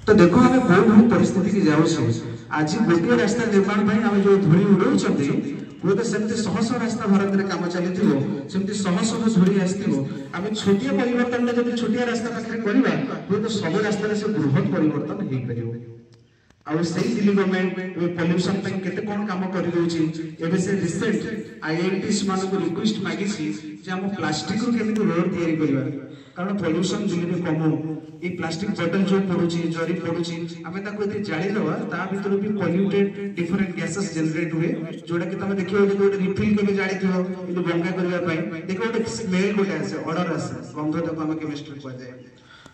तो देखो आम कौ परिस्थिति की जाऊँ आज गोटे रास्ता निर्माण आम जो धूली उड़ाऊँ हुए तो सेमती शह शह रास्ता भारत में कम चली सेमती शह शह धूली आसो आम छोटिया परिवर्तन में जब छोटिया रास्ता पाखे करवा हुए तो सब रास्ता से बृहत परिवर्तन हो पार आउ से दिल्ली गवर्नमेंट पॉल्यूशन केते कोन काम करि दोछि एबे से रिसेंट आईआईटीस मान को रिक्वेस्ट मागिछि जे हम प्लास्टिक को केमिति रोड तयारी करबा कारण पॉल्यूशन दिल्ली में कम ए प्लास्टिक बॉटल जो पड़ुछि जरी पड़ुछि हमें ताको एते जाळी दवा ता भीतर भी पॉल्यूटेड डिफरेंट गैसेस जनरेट हुए जोडा कि तमे देखियो जे गोटे रिफिल केबे जाळी थियो इतो गंगा करबा पई देखो गोटे स्मेल गोटे आसे ऑर्डर आसे गंध तको हम केमिस्ट्री को जाय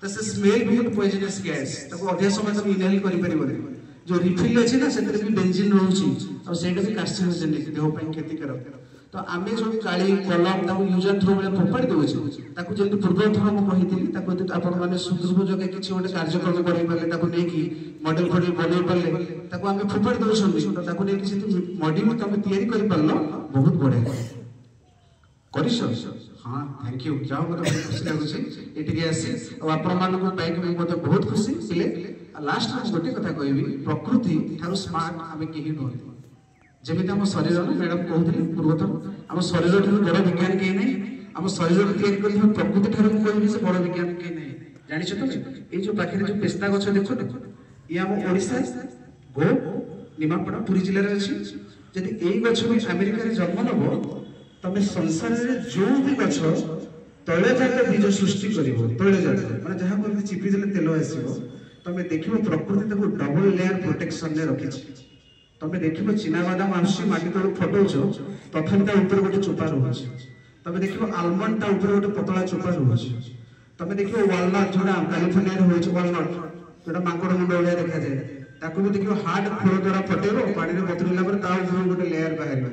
तो से स्मेल बहुत पॉइजनस गैस तको अधिक समय तक इनहेल करि परिबो जो रिफिल अछि ना सेतरे भी बेंजीन रहउछि और सेटा भी कार्सिनोजेनिक देह पई क्षतिकारक तो आमे जो काली कलम ताको यूज एंड थ्रो बेले फोपाडी दोछि ताको जल्दी पूर्व थ्रो म कहितली ताको आपण माने सुदुर्भोग के किछि ओटे कार्यक्रम करै पाले ताको नै कि मॉडल फडी बनै पाले ताको आमे फोपाडी दोछन तो ताको नै किछि मॉडल में तमे तयारी करि पालो बहुत बढिया करिस हां थैंक यू जाओ मते खुशी लागुछि एटिके आसी और आपण मान को पाइक में मते बहुत खुशी सिले लास्ट में गोटे कथा कहबी प्रकृति थारु स्मार्ट आमे केही नहोती जेमिति हम शरीर मैडम कहउथि पूर्वतन हम शरीर ठु बड़ विज्ञान के नै हम शरीर तैयारी करि हम प्रकृति ठु कहबी से बड़ विज्ञान के नै जानि छ तो ए जो पाखे जो पेस्ता गछ देखो ये हम ओडिसा गो निमापड़ा पुरी जिल्ला रे अछि यदि एई गछ भी अमेरिका रे जन्म नबो तमे संसार रे जो भी गछ तळे जाके बीज सृष्टि करिवो तळे जाके माने जहा को चिपी देले तेल आसीबो तमे देखिबो प्रकृति ताको डबल लेयर प्रोटेक्शन ने रखिछि तमे देखिबो चिना बादाम आसी माटी तळ फटोछो तथन ता ऊपर गोटे चोपा रहउछि तमे देखिबो आलमंड ता ऊपर गोटे पतला चोपा रहउछि तमे देखिबो वालनट जोडा कैलिफोर्निया रे होइछ वालनट जोडा मांकड़ मुंड ओलिया देखा जाय ताको भी देखिबो हार्ड खोल द्वारा फटेबो पानी रे बतरिला पर ता ऊपर गोटे लेयर बाहर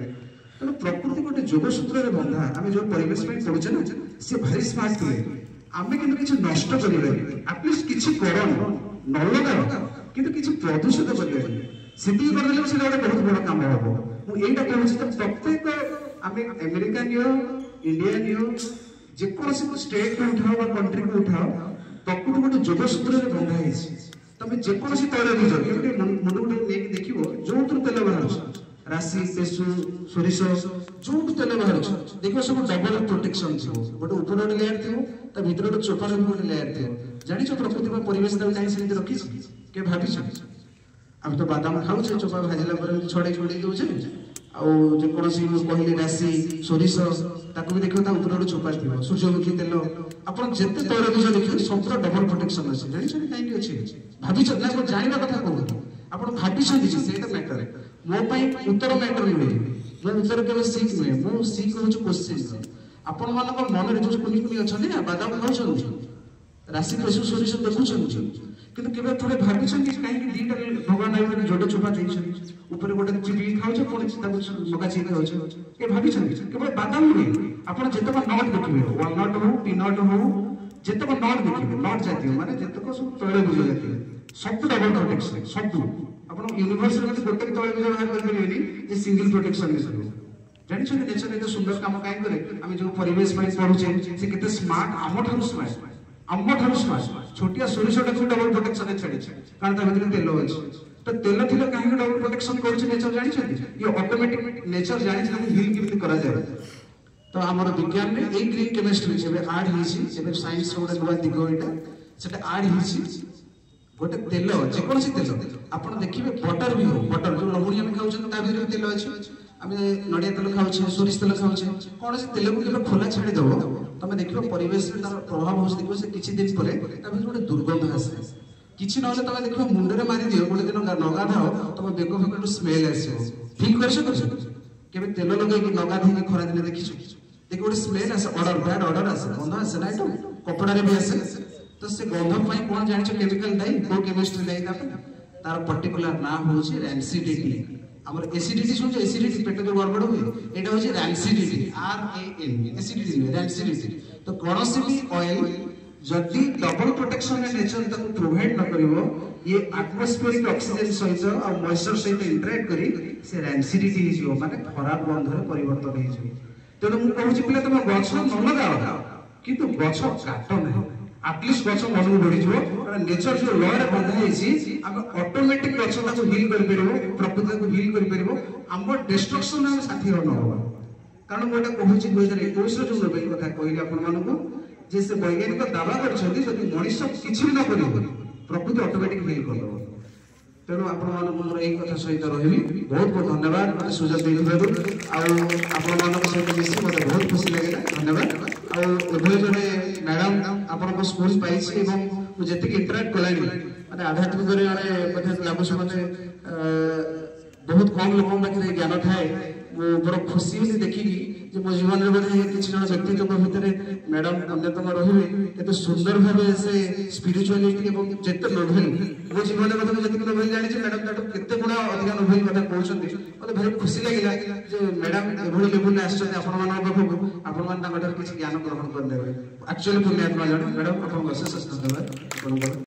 तो प्रकृति गोटे जोग सूत्र रे बंधा आमे जो परिवेश में पड़ुछे ना से भारी स्मार्ट थिले आमे किंतु किछ नष्ट करिवे एटलीस्ट किछ करन न लगा किंतु किछ प्रदूषित करिवे सिटी कर देले से गोटे बहुत बड़ काम होबो मु एटा कहूछि त प्रत्येक आमे अमेरिका नियो इंडिया नियो जे कोनसी स्टेट को उठाओ বা कंट्री को उठाओ प्रकृति गोटे जोग सूत्र रे बंधा हिछि तमे जे कोनसी तळे बीज केते मुंड गुटे नेक देखिबो जो तुर तेल बाहर राशि पेसु सोरिस जो तेल बाहर देखो सब डबल प्रोटेक्शन थियो गोटे ऊपर गोटे लेयर थियो ता भीतर गोटे चोपा रे गोटे लेयर थियो जानि छ प्रकृति में परिवेश त जानि से रखि के भाबि छ हम तो बादाम खाउ छे चोपा भाजिला पर छडे छडे दउ छे आ जे कोनसी कहले राशि सोरिस ताको भी देखो ता ऊपर गोटे चोपा थियो सूर्यमुखी तेल आपण जत्ते तोर बीज देखियो सब डबल प्रोटेक्शन अछि जानि छ काई कि अछि भाबि छ ना को जानिबा कथा कहू आपण भाबि छ कि सेटा मैटर मो पई उत्तर मैटर नुहे मो उत्तर केवल सीख नुहे मो सीख होछ क्वेश्चन आपण मान को मन रे जो कुनी कुनी अछन ना बादाम खाउछन राशि पेसु सोरिस देखुछन किंतु केबे थोड़े भाबि छन कि काई कि दीटा भगवान आइ जोडे चोपा दैछन ऊपर गोटे चिबी खाउछ पुଣି ताको मका छी खाउछ के भाबि छन केवल बादाम नुहे आपण जेतक नट देखिबे वालनट हो पीनट हो जेतक नट देखिबे नट जातीय माने जेतक सब तळे बुझ जातीय सब डबल प्रोटेक्शन सब आपण यूनिवर्सिटी में गोटे तळे बीज बाहर कर परिबेनी जे सिंगल प्रोटेक्शन में सब जानि छ नेचर एतो सुंदर काम काई करे हम जो परिवेश में पढुचे से केते स्मार्ट आम ठारू स्मार्ट छोटिया सोरिसटा को डबल प्रोटेक्शन में छाडी कारण ता भीतर तेल अछि तो तेल थिले काहे डबल प्रोटेक्शन करछ नेचर जानि छ ये ऑटोमेटिक नेचर जानि छ हिल केमति करा जाय तो हमर विज्ञान में ए ग्रीन केमिस्ट्री जेबे आड हिछि जेबे साइंस रो गोटे दिग एटा सेटा आड हिछि गोटे तेल जे कोनसी तेल आपण देखिबे बटर भी हो बटर जो लहुणी हम खाउछन ता भीतर तेल अछि आमे नडिया तेल खाउछे सोरिस तेल खाउछे कोनसी तेल को केबे खोला छाडी दबो तमे देखिबो परिवेश में तार प्रभाव होस देखिबो से किछि दिन परे ता भीतर गोटे दुर्गंध आसे किछि नले तमे देखिबो मुंड रे मारी दियो गोटे दिन नगा धाओ तमे बेको बेको स्मेल आसे फील करछ केबे तेल लगे कि नगा धि खरा दिन देखिछु देखो गोटे स्मेल आसे ऑर्डर बैड ऑर्डर आसे गंध आसे ना तो कपड़ा रे भी आसे तो से गंध पई कोन जानि छ केमिकल दाई को केमिस्ट्री दाई तार पर्टिकुलर नाम होछि रैंसिडिटी हमर एसिडिटी सुन एसिडिटी पेट जो गड़बड़ हुए एटा होछि रैंसिडिटी RAN एसिडिटी रैंसिडिटी तो कोनोसी भी ऑयल जदी डबल प्रोटेक्शन में नेचर तक प्रोवाइड न करिवो ये एटमॉस्फेरिक ऑक्सीजन सहित और मॉइस्चर सहित इंटरैक्ट करी से रैंसिडिटी हिजो माने खराब गंध रे परिवर्तन हिजो तेनु मु कहूछि पिले तुम गछ न लगाओ किंतु गछ काट नै आटलिस्ट गछ मन को बढ़ी नेचर जो लॉ रे बंधा है आम ऑटोमेटिक गछ को हील कर परबो प्रकृति को हील कर परबो हम डिस्ट्रक्शन हम साथी न होबा कारण मोटा कहूची 2021 रो जो नोबेल कथा कहली आपन मानको जे से वैज्ञानिक दावा करछथि जदि मनुष्य किछि भी न करियो प्रकृति ऑटोमेटिक हील कर दो तेणु आपण यही कथा सहित रही बहुत बहुत धन्यवाद मत सुजोग देखार आपण सहित मिसी मत बहुत खुशी लगे धन्यवाद आए जड़े मैडम आपण स्कूल पाई जी इंटराक्ट कलानी माने आध्यात्मिक लाଗୁଛି मते बहुत कम लोक पाखे ज्ञान थाए बड़ खुशी होती देखिकी जे मो जीवन में बोधे किसी जन व्यक्तित्व भितर मैडम अन्यतम रही एत सुंदर भाव से स्पिरिचुआलिटी और जिते नोभेल मो जीवन में जी नोभेल जानी मैडम ताठू केते गुणा अधिक नोभेल कथा कहते मतलब भारी खुशी लगे जे मैडम एभली लेवल में आसते आपण किसी ज्ञान ग्रहण करने एक्चुअली पुण्यात्मा जन मैडम आपको अशेष धन्यवाद।